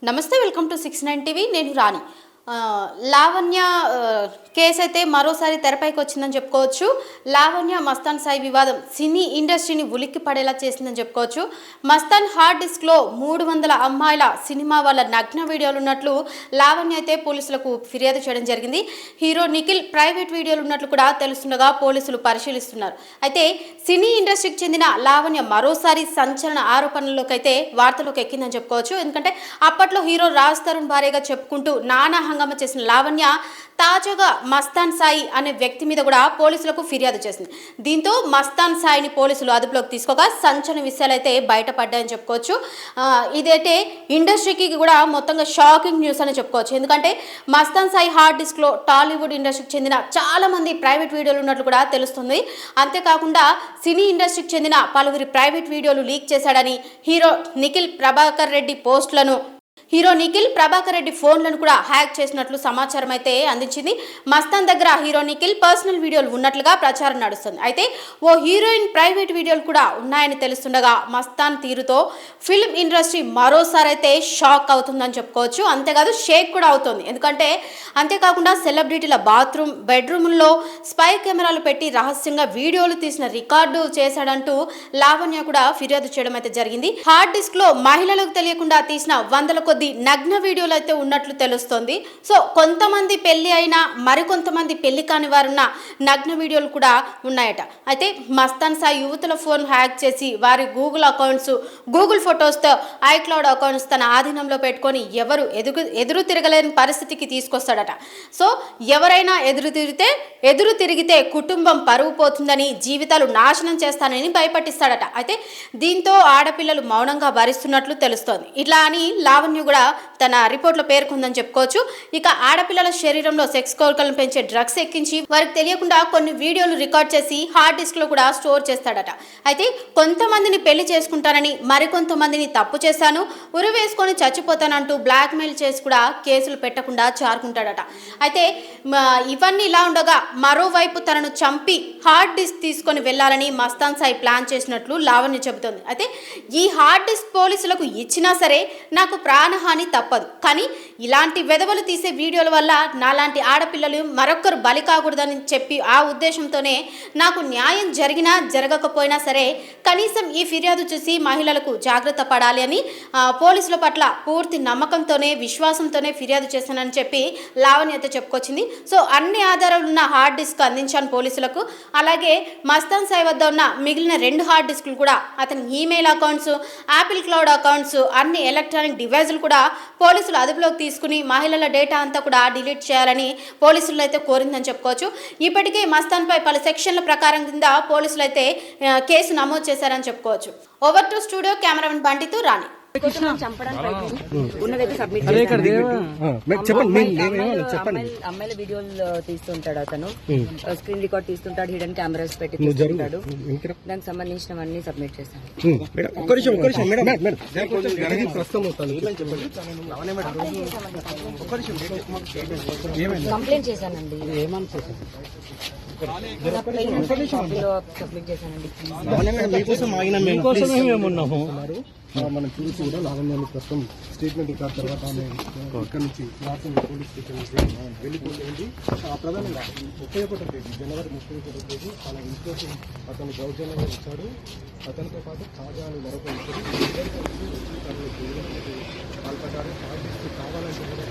నమస్తే, welcome to 69 TV. నేను రాణి. Lavanya case అయితే మరోసారి తెరపైకి వచ్చిందని చెప్పుకోవచ్చు. లావణ్య మస్తాన్ సాయి వివాదం సినీ ఇండస్ట్రీని ఉలిక్కి పడేలా చేసిందని చెప్పుకోవచ్చు. మస్తాన్ హార్డ్ డిస్క్లో 300 అమ్మాయిల సినిమా వాళ్ళ నగ్న వీడియోలు ఉన్నట్లు లావణ్య అయితే పోలీసులకు ఫిర్యాదు చేయడం జరిగింది. హీరో నిఖిల్ ప్రైవేట్ వీడియోలు ఉన్నట్లు కూడా తెలుస్తుండగా పోలీసులు పరిశీలిస్తున్నారు. అయితే సినీ ఇండస్ట్రీకి చెందిన లావణ్య మరోసారి సంచలన ఆరోపణల్లోకి అయితే వార్తలోకి ఎక్కిందని చెప్పుకోవచ్చు. ఎందుకంటే అప్పట్లో హీరో రాజ్ తరుణ్ భార్యగా చెప్పుకుంటూ నానా హంగామా చేసిన లావణ్య తాజాగా మస్తాన్ సాయి అనే వ్యక్తి మీద కూడా పోలీసులకు ఫిర్యాదు చేసింది. దీంతో మస్తాన్ సాయిని పోలీసులు అదుపులోకి తీసుకోగా సంచలన విషయాలు అయితే బయటపడ్డాయని చెప్పుకోవచ్చు. ఇదైతే ఇండస్ట్రీకి కూడా మొత్తంగా షాకింగ్ న్యూస్ అని చెప్పుకోవచ్చు. ఎందుకంటే మస్తాన్ సాయి హార్డ్ డిస్క్లో టాలీవుడ్ ఇండస్ట్రీకి చెందిన చాలా మంది ప్రైవేట్ వీడియోలు ఉన్నట్లు కూడా తెలుస్తుంది. అంతేకాకుండా సినీ ఇండస్ట్రీకి చెందిన పలువురి ప్రైవేట్ వీడియోలు లీక్ చేశాడని, హీరో నిఖిల్ ప్రభాకర్ రెడ్డి ఫోన్లను కూడా హ్యాక్ చేసినట్లు సమాచారం అయితే అందించింది. మస్తాన్ దగ్గర హీరో నిఖిల్ పర్సనల్ వీడియోలు ఉన్నట్లుగా ప్రచారం నడుస్తుంది. అయితే ఓ హీరోయిన్ ప్రైవేట్ వీడియోలు కూడా ఉన్నాయని తెలుస్తుండగా మస్తాన్ తీరుతో ఫిల్మ్ ఇండస్ట్రీ మరోసారి అయితే షాక్ అవుతుందని చెప్పుకోవచ్చు. అంతేకాదు షేక్ కూడా అవుతుంది. అంతేకాకుండా సెలబ్రిటీల బెడ్రూమ్లో స్పై కెమెరాలు పెట్టి రహస్యంగా వీడియోలు తీసిన రికార్డు చేశాడంటూ లావణ్య కూడా ఫిర్యాదు చేయడం అయితే జరిగింది. హార్డ్ డిస్క్ లో మహిళలకు తెలియకుండా తీసిన వందల కొద్ది నగ్న వీడియోలు అయితే ఉన్నట్లు తెలుస్తోంది. సో కొంతమంది పెళ్లి అయినా మరికొంతమంది పెళ్లి కాని వారున్న నగ్న వీడియోలు కూడా ఉన్నాయట. అయితే మస్తాన్ సాయి యువతుల ఫోన్ హ్యాక్ చేసి వారి గూగుల్ ఫొటోస్తో ఐక్లౌడ్ అకౌంట్స్ తన ఆధీనంలో పెట్టుకొని ఎవరు ఎదురు తిరగలేని పరిస్థితికి తీసుకొస్తాడట. సో ఎవరైనా ఎదురు తిరిగితే కుటుంబం పరువు పోతుందని, జీవితాలు నాశనం చేస్తానని భయపట్టిస్తాడట. అయితే దీంతో ఆడపిల్లలు మౌనంగా భరిస్తున్నట్లు తెలుస్తోంది. ఇట్లా అని లావణ్య కూడా తన రిపోర్ట్లో పేర్కొందని చెప్పుకోవచ్చు. ఇక ఆడపిల్లల శరీరంలో సెక్స్ కోరికలను పెంచే డ్రగ్స్ ఎక్కించి వారికి తెలియకుండా కొన్ని వీడియోలు రికార్డ్ చేసి హార్డ్ డిస్క్ లో కూడా స్టోర్ చేస్తాడట. అయితే కొంతమందిని పెళ్లి చేసుకుంటానని, మరికొంతమందిని తప్పు చేశాను, ఉరి వేసుకొని చచ్చిపోతానంటూ బ్లాక్ మెయిల్ చేసి కూడా కేసులు పెట్టకుండా చారుకుంటాడట. అయితే ఇవన్నీ ఇలా ఉండగా మరోవైపు తనను చంపి హార్డ్ డిస్క్ తీసుకొని వెళ్లాలని మస్తాన్ సాయి ప్లాన్ చేసినట్లు లావణ్య చెబుతోంది. అయితే ఈ హార్డ్ డిస్క్ పోలీసులకు ఇచ్చినా సరే నాకు ప్రాణహాని తప్పదు, కానీ ఇలాంటి వెధవలు తీసే వీడియోల వల్ల నాలాంటి ఆడపిల్లలు మరొకరు బలి కాకూడదని చెప్పి ఆ ఉద్దేశంతోనే నాకు న్యాయం జరిగినా జరగకపోయినా సరే కనీసం ఈ ఫిర్యాదు చూసి మహిళలకు జాగ్రత్త పడాలి అని పోలీసుల పట్ల పూర్తి నమ్మకంతోనే, విశ్వాసంతోనే ఫిర్యాదు చేశానని చెప్పి లావణ్య అయితే చెప్పుకొచ్చింది. సో అన్ని ఆధారాలు ఉన్న హార్డ్ డిస్క్ అందించాను పోలీసులకు. అలాగే మస్తాన్ సాయి వద్ద ఉన్న మిగిలిన 2 హార్డ్ డిస్కులు కూడా, అతని email accounts, Apple cloud accounts, అన్ని ఎలక్ట్రానిక్ డివైజులు కూడా పోలీసులు అదుపులోకి తీసుకుని మహిళల డేటా అంతా కూడా డిలీట్ చేయాలని పోలీసులు అయితే కోరిందని చెప్పుకోవచ్చు. ఇప్పటికే మస్తాన్ పై పలు సెక్షన్ల ప్రకారం కింద పోలీసులు అయితే కేసు నమోదు చేశారని చెప్పుకోవచ్చు. ఓవర్ టు స్టూడియో, కెమెరామెన్ బంటితో రాణి. అమ్మాయిల వీడియోలు తీస్తుంటాడు, అతను స్క్రీన్ రికార్డ్ తీస్తుంటాడు, హిడెన్ కెమెరాస్ పెట్టి తీస్తుంటాడు. దానికి సంబంధించినవన్నీ సబ్మిట్ చేస్తాను. కంప్లైంట్ చేశానండి, సబ్మిట్ చేశానండి. మనం చూసి కూడా లావణ్యాన్ని ప్రస్తుతం స్టేట్మెంట్ ఇచ్చిన తర్వాత ఆమె ఇక్కడ నుంచి పోలీస్ స్టేషన్ వెళ్ళిపోయింది. ప్రధానంగా 31వ తేదీ జనవరి 31వ తేదీ తన ఇంట్లో అతను దౌర్జన్యంగా ఇచ్చాడు. అతనితో పాటు తాజా అని మరొక వాళ్ళ ప్రకారం హార్డ్ డిస్క్ కావాలంటే కూడా